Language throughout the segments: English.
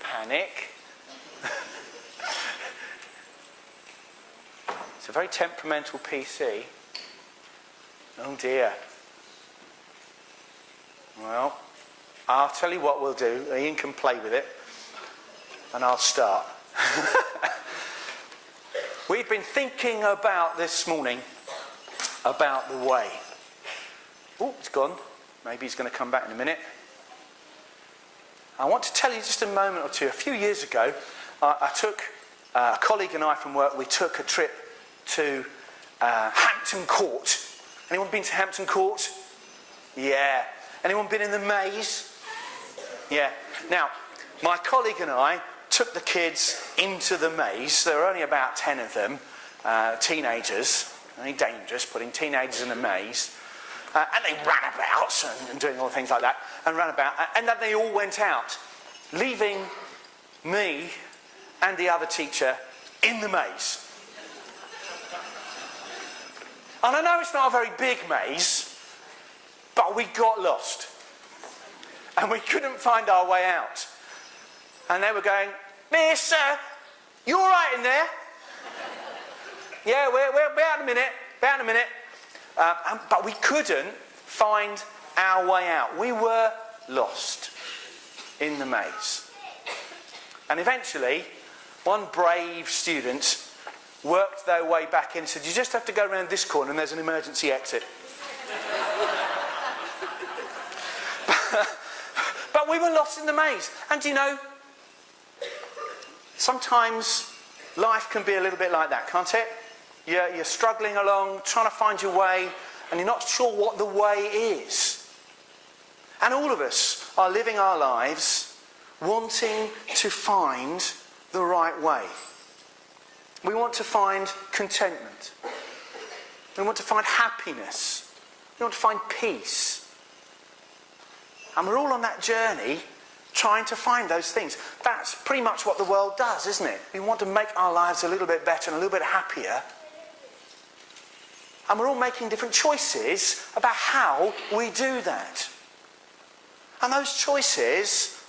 Panic. It's a very temperamental PC. Oh dear. Well, I'll tell you what we'll do. Ian can play with it. And I'll start. We've been thinking about this morning, about the way. Oh, it's gone. Maybe he's going to come back in a minute. I want to tell you just a moment or two. A few years ago, I took a colleague and I from work, we took a trip to Hampton Court. Anyone been to Hampton Court? Yeah. Anyone been in the maze? Yeah. Now, my colleague and I took the kids into the maze. There were only about 10 of them, teenagers. Very dangerous, putting teenagers in a maze. And they ran about and doing all things like that. And ran about. And then they all went out, leaving me and the other teacher in the maze. And I know it's not a very big maze, but we got lost. And we couldn't find our way out. And they were going, "Miss, you all right in there?" "Yeah, we're out in a minute. About in a minute." But we couldn't find our way out. We were lost in the maze. And eventually, one brave student worked their way back in and said, "You just have to go around this corner and there's an emergency exit." But we were lost in the maze. And you know, sometimes life can be a little bit like that, can't it? You're struggling along, trying to find your way, and you're not sure what the way is. And all of us are living our lives wanting to find the right way. We want to find contentment. We want to find happiness. We want to find peace. And we're all on that journey trying to find those things. That's pretty much what the world does, isn't it? We want to make our lives a little bit better and a little bit happier. And we're all making different choices about how we do that. And those choices,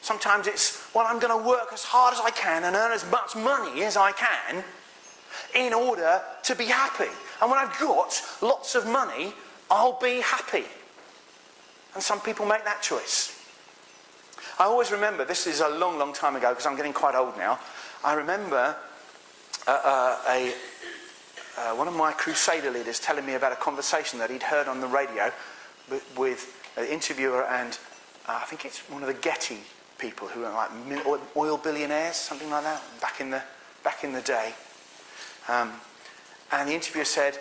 sometimes it's, well, I'm going to work as hard as I can and earn as much money as I can in order to be happy. And when I've got lots of money, I'll be happy. And some people make that choice. I always remember, this is a long, long time ago because I'm getting quite old now. I remember one of my Crusader leaders telling me about a conversation that he'd heard on the radio with an interviewer and I think it's one of the Getty people who are like oil billionaires, something like that, back in the day. And the interviewer said,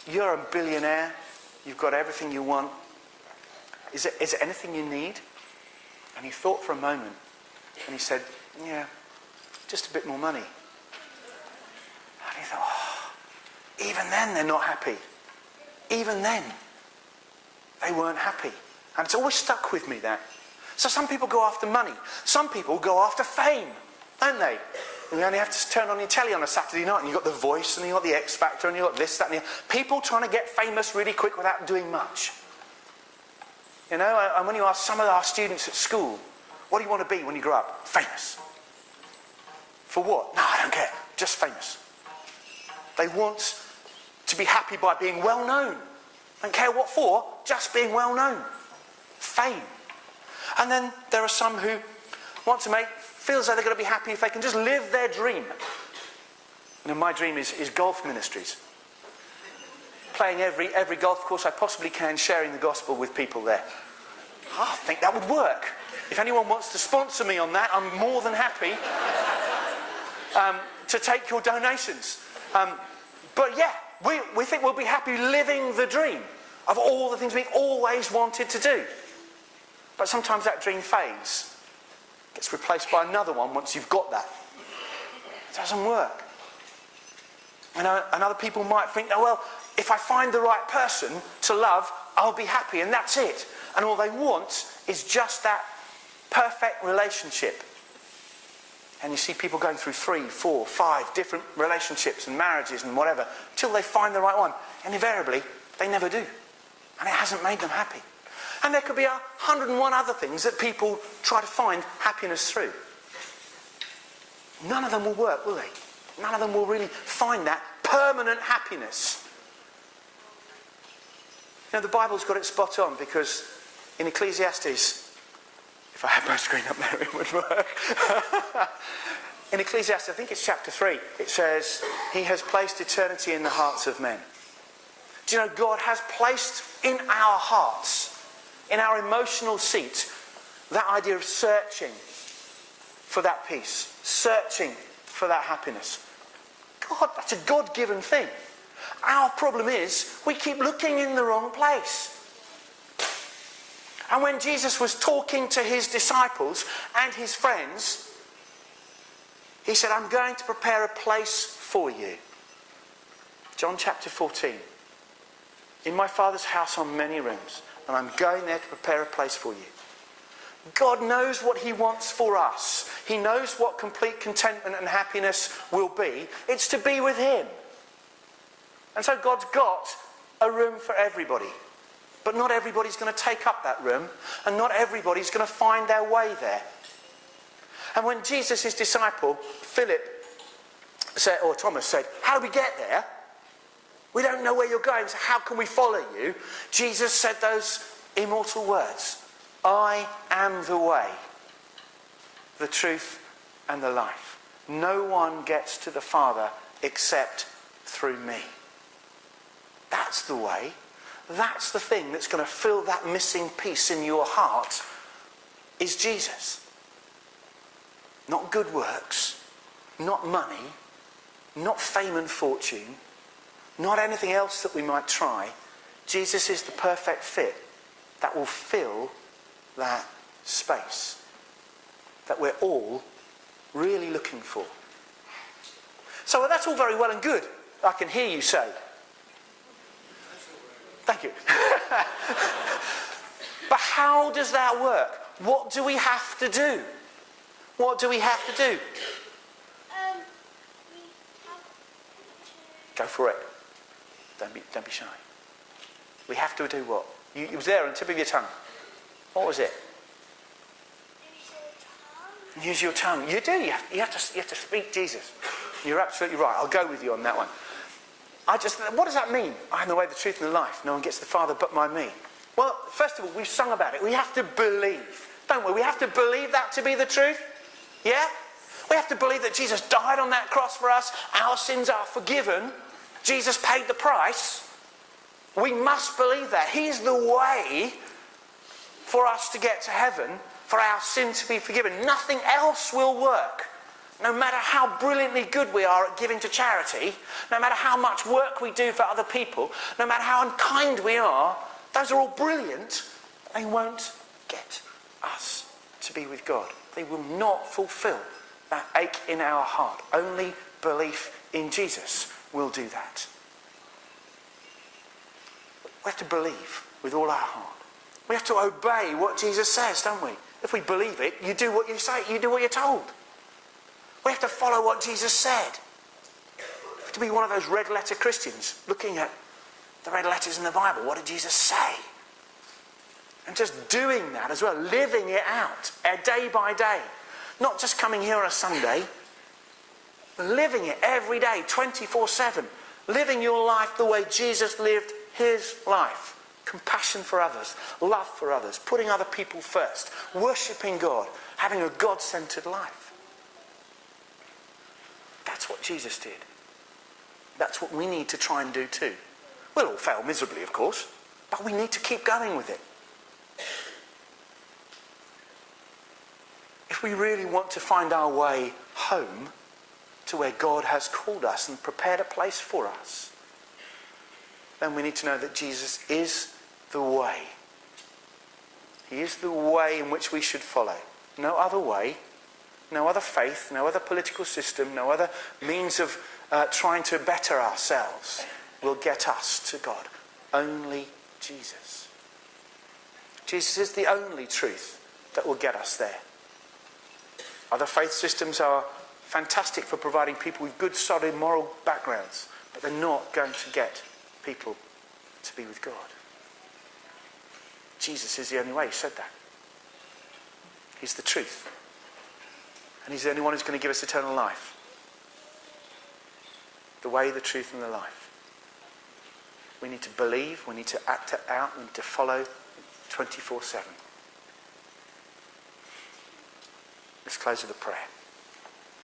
"You're a billionaire. You've got everything you want. Is there anything you need?" And he thought for a moment, and he said, "Yeah, just a bit more money." And he thought, oh, even then they're not happy. Even then, they weren't happy. And it's always stuck with me, that. So some people go after money. Some people go after fame, don't they? And you only have to turn on your telly on a Saturday night and you've got The Voice and you've got The X Factor and you've got this, that and the other. People trying to get famous really quick without doing much. You know, and when you ask some of our students at school, what do you want to be when you grow up? Famous. For what? No, I don't care. Just famous. They want to be happy by being well known. Don't care what for, just being well known. Fame. And then there are some who want to feel as though they're going to be happy if they can just live their dream. You know, my dream is golf ministries. Playing every golf course I possibly can, sharing the gospel with people there. I think that would work. If anyone wants to sponsor me on that, I'm more than happy to take your donations. But yeah, we think we'll be happy living the dream of all the things we've always wanted to do. But sometimes that dream fades. Gets replaced by another one once you've got that. It doesn't work. And other people might think, oh, well, if I find the right person to love, I'll be happy, and that's it. And all they want is just that perfect relationship. And you see people going through 3, 4, 5 different relationships and marriages and whatever, till they find the right one. And invariably, they never do. And it hasn't made them happy. And there could be 101 other things that people try to find happiness through. None of them will work, will they? None of them will really find that permanent happiness. You know, the Bible's got it spot on, because in Ecclesiastes, if I had my screen up there, it would work. In Ecclesiastes, I think it's chapter 3, it says, He has placed eternity in the hearts of men. Do you know, God has placed in our hearts, in our emotional seat, that idea of searching for that peace, searching for that happiness. God, that's a God-given thing. Our problem is we keep looking in the wrong place. And when Jesus was talking to his disciples and his friends, he said, I'm going to prepare a place for you. John chapter 14. In my Father's house are many rooms, and I'm going there to prepare a place for you. God knows what he wants for us. He knows what complete contentment and happiness will be. It's to be with him. And so God's got a room for everybody. But not everybody's going to take up that room, and not everybody's going to find their way there. And when Jesus, his disciple, Philip, said, or Thomas said, how do we get there? We don't know where you're going, so how can we follow you? Jesus said those immortal words, I am the way, the truth, and the life. No one gets to the Father except through me. That's the way. That's the thing that's going to fill that missing piece in your heart, is Jesus. Not good works, not money, not fame and fortune, not anything else that we might try. Jesus is the perfect fit that will fill that space that we're all really looking for. So that's all very well and good, I can hear you say. Thank you. But how does that work? What do we have to do? What do we have to do? Go for it. Don't be shy. We have to do what? It was there on the tip of your tongue. What was it? Use your tongue. You do. You have to speak Jesus. You're absolutely right. I'll go with you on that one. What does that mean? I am the way, the truth, and the life. No one gets to the Father but by me. Well, first of all, we've sung about it. We have to believe, don't we? We have to believe that to be the truth. Yeah? We have to believe that Jesus died on that cross for us. Our sins are forgiven. Jesus paid the price. We must believe that. He's the way for us to get to heaven, for our sin to be forgiven. Nothing else will work. No matter how brilliantly good we are at giving to charity, no matter how much work we do for other people, no matter how unkind we are, those are all brilliant. They won't get us to be with God. They will not fulfill that ache in our heart. Only belief in Jesus will do that. We have to believe with all our heart. We have to obey what Jesus says, don't we? If we believe it, you do what you say, you do what you're told. We have to follow what Jesus said. We have to be one of those red letter Christians looking at the red letters in the Bible. What did Jesus say? And just doing that as well, living it out day by day. Not just coming here on a Sunday, but living it every day, 24/7. Living your life the way Jesus lived his life. Compassion for others, love for others, putting other people first, worshipping God, having a God-centered life. That's what Jesus did. That's what we need to try and do too. We'll all fail miserably, of course, but we need to keep going with it. If we really want to find our way home to where God has called us and prepared a place for us, then we need to know that Jesus is the way. He is the way in which we should follow. No other way, no other faith, no other political system, no other means of trying to better ourselves will get us to God. Only Jesus. Jesus is the only truth that will get us there. Other faith systems are fantastic for providing people with good, solid moral backgrounds, but they're not going to get people to be with God. Jesus is the only way. He said that. He's the truth. And he's the only one who's going to give us eternal life. The way, the truth, and the life. We need to believe, we need to act it out, we need to follow 24/7. Let's close with a prayer.